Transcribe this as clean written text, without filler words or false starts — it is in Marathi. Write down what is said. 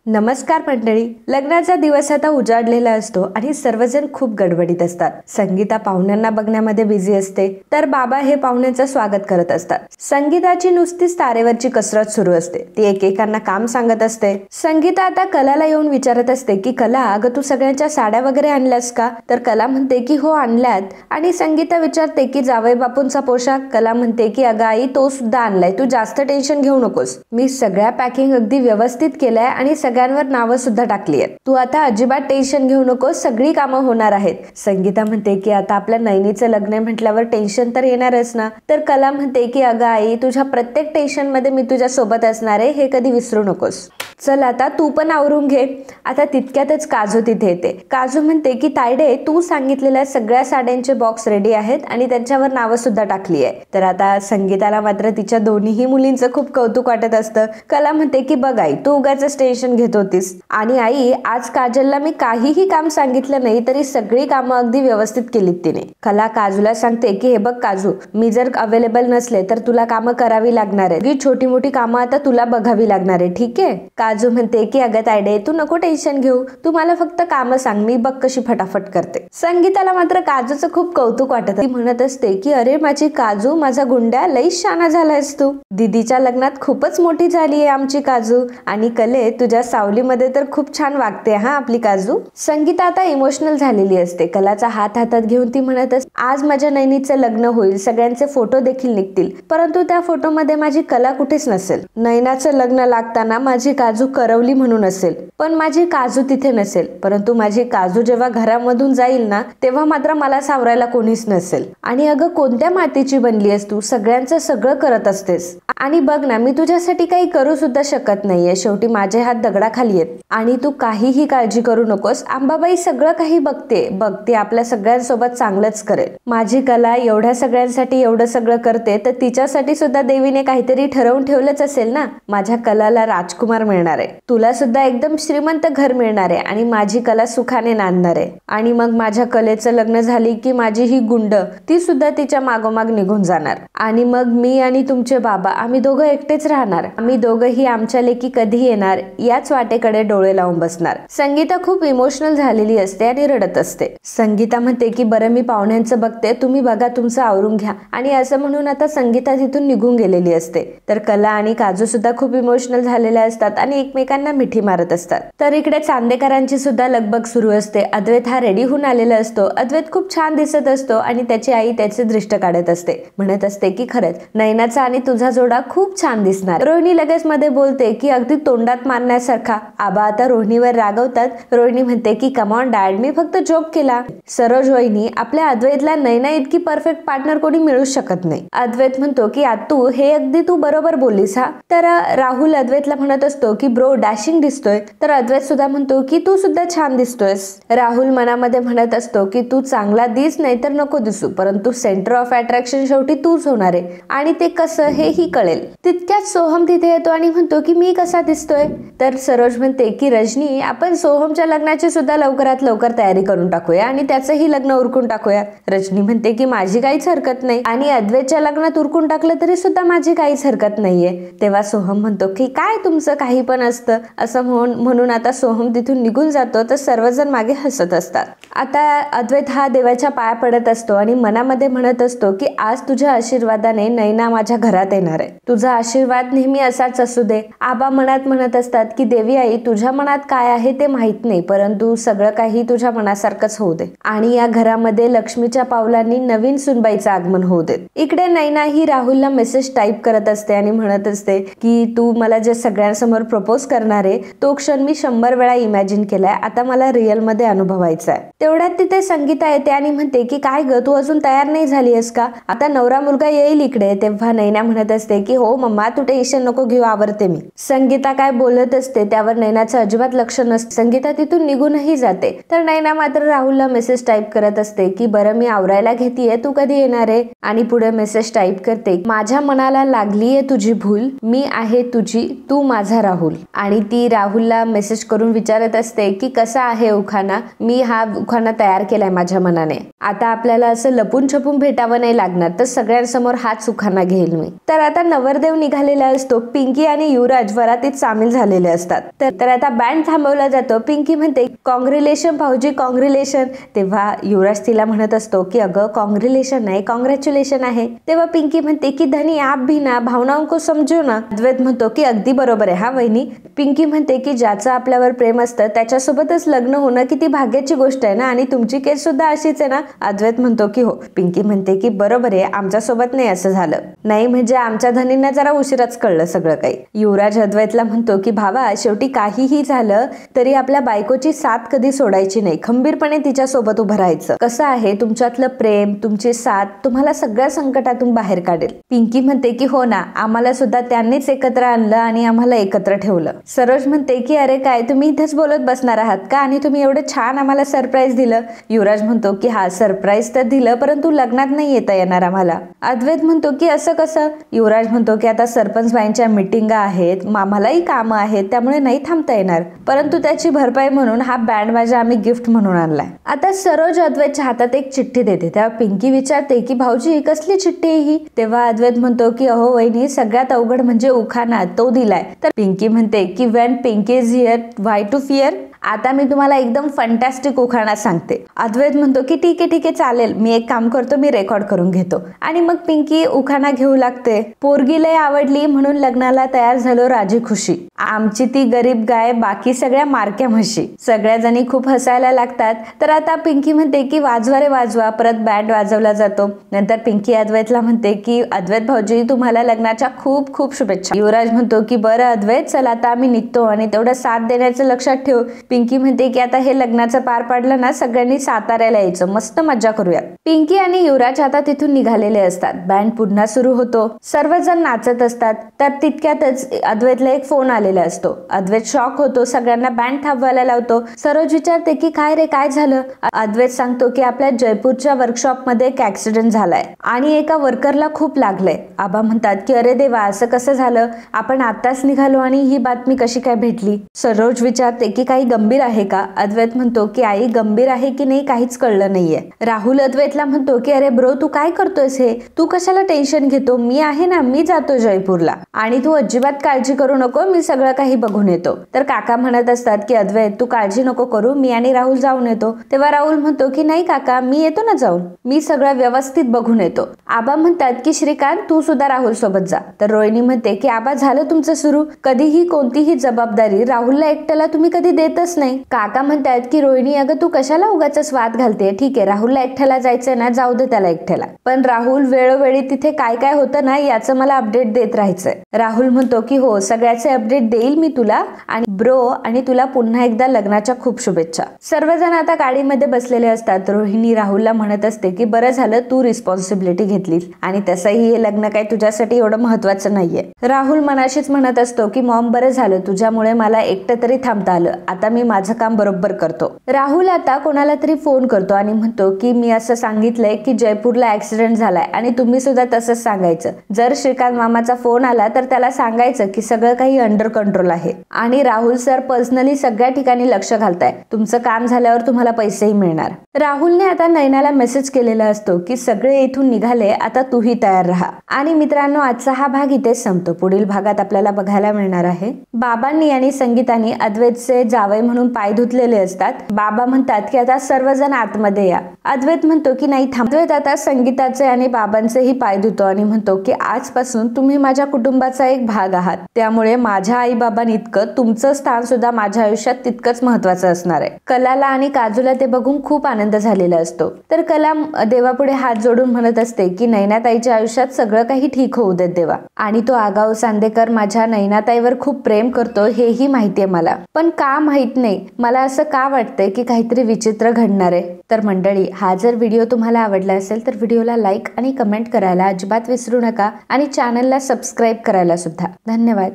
नमस्कार मंडळी. लग्नाचा दिवस आता उजाडलेला असतो आणि सर्वजण खूप गडबडीत असतात. संगीता पाहुण्यांना बघण्यामध्ये बिझी असते, तर बाबा हे पाहुण्यांचं स्वागत करत असतात. संगीताची नुसतीच तारेवरची कसरत सुरू असते. ती एकेकांना काम सांगत असते. संगीता आता कलाला येऊन विचारत असते की कला, अगं तू सगळ्यांच्या साड्या वगैरे आणल्यास का? तर कला म्हणते की हो आणल्यात. आणि संगीता विचारते की जावई बापूंचा पोशाख? कला म्हणते की अगं आई, तो सुद्धा आणलाय, तू जास्त टेन्शन घेऊ नकोस. मी सगळ्या पॅकिंग अगदी व्यवस्थित केलंय आणि सगळ्यांवर नावं सुद्धा टाकली आहेत. तू आता अजिबात टेन्शन घेऊ नकोस, सगळी कामं होणार आहेत. संगीता म्हणते की आता आपल्या नैनीचं लग्न म्हटल्यावर टेन्शन तर येणारच ना. तर कला म्हणते की अगं आई, तुझ्या प्रत्येक टेन्शन मध्ये मी तुझ्या सोबत असणार आहे, हे कधी विसरू नकोस. चल आता तू पण आवरून घे. आता तितक्यातच काजू तिथे येते. काजू म्हणते की तायडे, तू सांगितलेल्या सगळ्या साड्यांचे बॉक्स रेडी आहेत आणि त्यांच्यावर नावं सुद्धा टाकली आहे. तर आता संगीताला मात्र तिच्या दोन्ही मुलींचं खूप कौतुक वाटत असतं. कला म्हणते की बघ आई, तू उगाच टेन्शन घेत होतीस आणि आई, आज काजलला मी काहीही काम सांगितलं नाही तरी सगळी कामं अगदी व्यवस्थित केलीत तिने. कला काजूला सांगते की हे बघ काजू, मी जर अवेलेबल नसले तर तुला कामं करावी लागणार आहे. छोटी मोठी कामं आता तुला बघावी लागणार आहे, ठीक आहे? काजू म्हणते की अगं तायडे, तू नको टेन्शन घेऊ, तू मला फक्त कामं सांग, मी बघ कशी फटाफट करते. संगीताला मात्र काजूचं खूप कौतुक वाटत. ती म्हणत असते की अरे माझी काजू, माझा गुंड्या, लई शाना झालायस तू. दीदीच्या लग्नात खूपच मोठी झाली आहे आमची काजू. आणि कले, तुझ्या सावलीमध्ये तर खूप छान वागते हा आपली काजू. संगीता आता इमोशनल झालेली असते. कलाचा हात हातात घेऊन ती म्हणत असते, आज माझ्या नैनीचं लग्न होईल, सगळ्यांचे फोटो देखील निघतील, परंतु त्या फोटोमध्ये माझी कला कुठेच नसेल. नैनाचं लग्न लागताना माझी काजू करवली म्हणून असेल, पण माझी काजू तिथे नसेल. परंतु माझी काजू जेव्हा घरामधून जाईल ना, तेव्हा मात्र मला सावरायला कोणीच नसेल. आणि अगं, कोणत्या मातीची बनली आहेस तू, सगळ्यांचं सगळं करत असतेस. आणि बघ ना, मी तुझ्यासाठी काही करू सुद्धा शकत नाहीये, शेवटी माझे हात दगडाखाली आहेत. आणि तू काहीही काळजी करू नकोस, अंबाबाई सगळं काही बघते आपल्या सगळ्यांसोबत चांगलंच करेल. माझी कला एवढ्या सगळ्यांसाठी एवढं सगळं करते, तर तिच्यासाठी सुद्धा देवीने काहीतरी ठरवून ठेवलंच असेल ना. माझ्या कलाला राजकुमार मिळणार आहे, तुला सुद्धा एकदम श्रीमंत घर मिळणार आहे आणि माझी कला सुखाने नांदणार आहे. आणि मग माझ्या कलेचं लग्न झाली की माझी ही गुंड, ती सुद्धा तिच्या मागोमाग निघून जाणार. आणि मग मी आणि तुमचे बाबा, आम्ही दोघं एकटेच राहणार. आम्ही दोघंही आमच्या लेकी कधी येणार याच वाटेकडे डोळे लावून बसणार. संगीता खूप इमोशनल झालेली असते आणि रडत असते. संगीता म्हणते की बरं, मी पाहुण्यांचं बघते, तुम्ही बघा, तुमचं आवरून घ्या. आणि असं म्हणून आता संगीता तिथून निघून गेलेली असते. तर कला आणि काजू सुद्धा खूप इमोशनल झालेल्या असतात आणि एकमेकांना मिठी मारत असतात. तर इकडे चांदेकरांची सुद्धा लगबग सुरू असते. अद्वैत हा रेडी होऊन आलेला असतो. अद्वैत खूप छान दिसत असतो आणि त्याची आई त्याचे दृष्ट काढत असते. म्हणत असते की खरंच नैनाचा आणि तुझा जोडा खूप छान दिसणार. रोहिणी लगेच मध्ये बोलते की अगदी तोंडात मारण्यासारखा. आबा आता रोहिणीवर रागवतात. रोहिणी म्हणते की कमॉन डॅड, मी फक्त जोक केला. सरोज वहिनी, आपल्या अद्वैतला नैना इतकी परफेक्ट पार्टनर कोणी मिळू शकत नाही. अद्वैत म्हणतो की आतू, हे अगदी तू बरोबर बोललीस हा. तर राहुल अद्वैतला म्हणत असतो की ब्रो डॅशिंग दिसतोय. तर अद्वैत सुद्धा म्हणतो की तू सुद्धा छान दिसतोयस. राहुल मनामध्ये म्हणत असतो की तू चांगला दिस नाही तर नको दिसू, परंतु सेंटर ऑफ अट्रॅक्शन शेवटी तूच होणार आहे आणि ते कसं हेही कळेल. तितक्यात सोहम तिथे येतो आणि म्हणतो की मी कसा दिसतोय. तर सरोज म्हणते की रजनी, आपण सोहमच्या लग्नाची सुद्धा लवकरात लवकर तयारी करून टाकूया आणि त्याचंही लग्न उरकून टाकूया. रजनी म्हणते की माझी काहीच हरकत नाही आणि अद्वैतच्या लग्नात उरकून टाकलं तरी सुद्धा माझी काहीच हरकत नाहीये. तेव्हा सोहम म्हणतो की काय तुमचं काही पण असतं असं म्हणून आता सोहम तिथून निघून जातो. तर सर्वजण मागे हसत असतात. आता अद्वैत हा देवाच्या पाया पडत असतो आणि मनामध्ये म्हणत असतो की आज तुझ्या आशीर्वादाने नैना माझ्या घरात येणार आहे. तुझा आशीर्वाद नेहमी असाच असू दे. आबा मनात म्हणत असतात की देवी आई, तुझ्या मनात काय आहे ते माहित नाही, परंतु सगळं काही तुझ्या मनासारखंच होऊ दे आणि या घरामध्ये लक्ष्मीच्या पावलांनी नवीन सुनबाईचं आगमन होऊ दे. इकडे नैना ही राहुलला मेसेज टाईप करत असते आणि म्हणत असते की तू मला जे सगळ्यांसमोर प्रपोज करणार आहे तो क्षण मी 100 वेळा इमॅजिन केलाय, आता मला रिअल मध्ये अनुभवायचा आहे. तेवढ्यात तिथे संगीता येते आणि म्हणते की काय ग, तू अजून तयार नाही झाली आहेस का, आता नवरा मुलगा येईल इकडे. तेव्हा नैना म्हणत असते की हो मम्मा, तू टेन्शन नको घेऊ, आवरते मी. संगीता काय बोलत असते त्यावर नैनाचं अजिबात लक्ष नसते. संगीता तिथून निघूनही जाते. तर नैना मात्र राहुलला मेसेज टाईप करत असते की बरं, मी आवरायला घेतीये, तू कधी येणार आहे. आणि पुढे मेसेज टाईप करते, माझ्या मनाला लागलीये तुझी भूल, मी आहे तुझी, तू माझा राहुल. आणि ती राहुलला मेसेज करून विचारत असते की कसा आहे उखाणा, मी हा उखाणा तयार केलाय माझ्या मनाने. आता आपल्याला असं लपून छपून भेटावं नाही लागणार, तर सगळ्यांसमोर हाच उखाणा घेईल मी. तर आता नवरदेव निघालेला असतो. पिंकी आणि युवराज वरातीत सामील झालेले असतात. तर आता बँड थांबवला जातो. पिंकी म्हणते कॉंग्रॅच्युलेशन भाऊजी, कॉंग्रॅच्युलेशन. तेव्हा युवराज तिला म्हणत असतो की अगं कॉंग्रॅच्युलेशन नाही, कॉंग्रॅच्युलेशन आहे. तेव्हा पिंकी म्हणते की धनी आप भी ना भावनाओं को समजो ना. अद्वैत म्हणतो की अगदी बरोबर आहे हा वहिनी. पिंकी म्हणते की ज्याचं आपल्यावर प्रेम असतं त्याच्यासोबतच लग्न होणं किती भाग्याची गोष्ट आहे ना, आणि तुमची केस सुद्धा अशीच आहे ना. अद्वैत म्हणतो की हो. पिंकी म्हणते की बरोबर आहे, आमच्यासोबत नाही असं झालं. नाही म्हणजे आमच्या धनींना जरा उशिराच कळलं सगळं काही. युवराज अद्वैतला म्हणतो की भावा, शेवटी काहीही झालं तरी आपल्या बायकोची साथ कधी सोडायची नाही, खंबीरपणे तिच्या सोबत उभं राहायचं. कसं आहे, तुमच्यातलं प्रेम, तुमची साथ तुम्हाला सगळ्या संकटातून बाहेर काढेल. पिंकी म्हणते की हो ना, आम्हाला सुद्धा त्यांनीच एकत्र आणलं आणि आम्हाला एकत्र ठेवलं. सरोज म्हणते की अरे काय तुम्ही इथेच बोलत बसणार आहात का, आणि तुम्ही एवढं छान आम्हाला सरप्राईज दिलं. युवराज म्हणतो की हा सरप्राईज तर दिलं, परंतु लग्नात नाही येता येणार आम्हाला. अद्वैत म्हणतो की असं कसं. युवराज म्हणतो की आता सरपंच बाईंच्या मीटिंगा आहेत, आम्हालाही कामं आहेत, त्यामुळे नाही थांबता येणार, परंतु त्याची भरपाई म्हणून हा बँड बाजा आम्ही गिफ्ट म्हणून आणलाय. आता सरोज अद्वैतच्या हातात एक चिठ्ठी देते. तेव्हा पिंकी विचारते की भाऊजी कसली चिठ्ठी आहे ही. तेव्हा अद्वैत म्हणतो की अहो वहिनी, सगळ्यात अवघड म्हणजे उखाणा, तो दिलाय. तर पिंकी म्हणते की when Pinky is here why to fear. आता मी तुम्हाला एकदम फंटॅस्टिक उखाणा सांगते. अद्वैत म्हणतो की ठीक आहे चालेल, मी एक काम करतो, मी रेकॉर्ड करून घेतो. आणि मग पिंकी उखाणा घेऊ लागते. पोरगी लय आवडली म्हणून लग्नाला तयार झालो राजी खुशी, आमची ती गरीब गाय बाकी सगळ्या मारक्या म्हशी. सगळ्या जणी खूप हसायला लागतात. तर आता पिंकी म्हणते की वाजवा रे वाजवा. परत बँड वाजवला जातो. नंतर पिंकी अद्वैतला म्हणते की अद्वैत भाऊजी तुम्हाला लग्नाच्या खूप खूप शुभेच्छा. युवराज म्हणतो की बरं अद्वैत, चल आता आम्ही निघतो आणि तेवढं साथ देण्याचं लक्षात ठेव. पिंकी म्हणते की आता हे लग्नाचं पार पाडलं ना, सगळ्यांनी साताऱ्याला यायचं, मस्त मज्जा करूया. पिंकी आणि युवराज आता तिथून निघालेले असतात. बँड पुन्हा सुरू होतो. सर्वजण नाचत असतात. तर तितक्यातच अद्वैतला एक फोन आलेला असतो. अद्वैत शॉक होतो, सगळ्यांना बँड थांबवायला लावतो. सरोज विचारते की काय रे, काय झालं. अद्वैत सांगतो की आपल्या जयपूरच्या वर्कशॉप मध्ये एक ऍक्सिडेंट झालाय आणि एका वर्करला खूप लागलंय. आबा म्हणतात की अरे देवा, असं कसं झालं, आपण आताच निघालो आणि ही बातमी कशी काय भेटली. सरोज विचारते की काही गंभीर आहे का. अद्वैत म्हणतो की आई गंभीर आहे की नाही काहीच कळलं नाहीये. राहुल अद्वैतला म्हणतो की अरे ब्रो, तू काय करतोयस हे, तू कशाला टेन्शन घेतो, मी आहे ना, मी जातो जयपूरला आणि तू अजिबात काळजी करू नको, मी सगळं काही बघून येतो. तर काका म्हणत असतात की अद्वैत तू काळजी नको करू, मी आणि राहुल जाऊन येतो. तेव्हा राहुल म्हणतो की नाही काका, मी येतो ना जाऊन, मी सगळं व्यवस्थित बघून येतो. आबा म्हणतात की श्रीकांत तू सुद्धा राहुल सोबत जा. तर रोहिणी म्हणते की आबा झालं तुमचं सुरू, कधीही कोणतीही जबाबदारी राहुलला एकट्याला तुम्ही कधी देतच नाही. काका म्हणतात की रोहिणी अगं तू कशाला उगाच वाद घालते, ठीक आहे राहुलला एकट्याला जायचंय ना, जाऊ दे त्याला एकट्याला, पण राहुल वेळोवेळी तिथे काय काय होतं ना याचं मला अपडेट देत राहायचंय. राहुल म्हणतो की हो, सगळ्याचे अपडेट देईल मी तुला, आणि ब्रो आणि तुला पुन्हा एकदा लग्नाच्या खूप शुभेच्छा. सर्वजण आता गाडीमध्ये बसलेले असतात. रोहिणी राहुलला म्हणत असते की बरं झालं तू रिस्पॉन्सिबिलिटी घेतलीस, आणि तसंही हे लग्न काय तुझ्यासाठी एवढं महत्वाचं नाहीये. राहुल मनाशीच म्हणत असतो की मॉम बरं झालं तुझ्यामुळे मला एकटं तरी थांबता आलं, आता मी माझं काम बरोबर करतो. राहुल आता कोणाला तरी फोन करतो आणि म्हणतो की मी असं सांगितलंय की जयपूरला ऍक्सिडेंट झालाय आणि तुम्ही सुद्धा तसंच सांगायचं. जर श्रीकांत मामाचा फोन आला तर त्याला सांगायचं की सगळं काही अंडर कंट्रोल आहे आणि राहुल सर पर्सनली सगळ्या ठिकाणी लक्ष घालताय, तुमचं काम झाल्यावर तुम्हाला पैसेही मिळणार. राहुलने आता नयनाला मेसेज केलेला असतो की सगळे इथून निघाले, आता तूही तयार राहा. आणि मित्रांनो, आजचा हा भाग इथेच संपतो. पुढील भागात आपल्याला बघायला मिळणार आहे बाबांनी आणि संगीतानी अद्वैतचे जावई म्हणून पाय धुतलेले असतात. बाबा म्हणतात की आता सर्वजण आतमध्ये या. अद्वैत म्हणतो की नाही थांब. अद्वैत आता संगीताचे आणि बाबांचेही पाय धुतो आणि म्हणतो की आजपासून तुम्ही माझ्या कुटुंबाचा एक भाग आहात, त्यामुळे माझ्या आई बाबांइतकं तुमचं स्थान सुद्धा माझ्या आयुष्यात तितकंच महत्वाचं असणार आहे. कलाला आणि काजूला ते बघून खूप आनंद झालेला असतो. तर कला देवापुढे हात जोडून म्हणत असते की नयनाताईच्या आयुष्यात सगळं काही ठीक होऊ देत देवा, आणि तो आगाऊ सांदेकर माझ्या नयनाताईवर खूप प्रेम करतो हेही माहितीये मला, पण का माहित नाही, मला असं का वाटतंय की काहीतरी विचित्र घडणार आहे. तर मंडळी, हा जर व्हिडिओ तुम्हाला आवडला असेल तर व्हिडिओला लाईक आणि कमेंट करायला अजिबात विसरू नका, आणि चॅनलला सबस्क्राईब करायला सुद्धा. धन्यवाद.